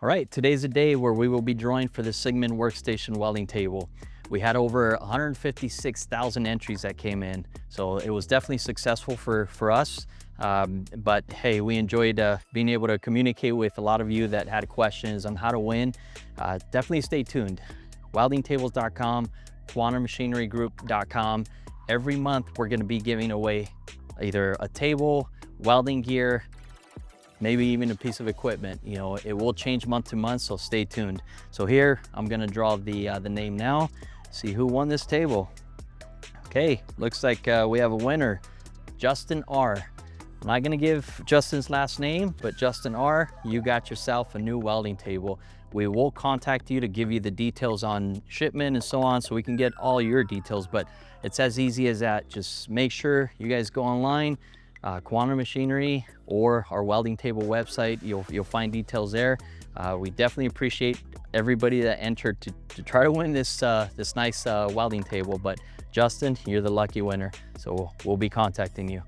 All right, today's a day where we will be drawing for the Siegmund Workstation welding table. We had over 156,000 entries that came in, so it was definitely successful for us. But hey, we enjoyed being able to communicate with a lot of you that had questions on how to win. Definitely stay tuned. Weldingtables.com, quantummachinerygroup.com. Every month we're going to be giving away either a table, welding gear, maybe even a piece of equipment. You know, it will change month to month, so stay tuned. So here, I'm gonna draw the name now, see who won this table. Okay, looks like we have a winner, Justin R. I'm not gonna give Justin's last name, but Justin R, you got yourself a new welding table. We will contact you to give you the details on shipment and so on, so we can get all your details, but it's as easy as that. Just make sure you guys go online, Quantum Machinery or our welding table website. You'll find details there. We definitely appreciate everybody that entered to try to win this this nice welding table. But Justin, you're the lucky winner, so we'll be contacting you.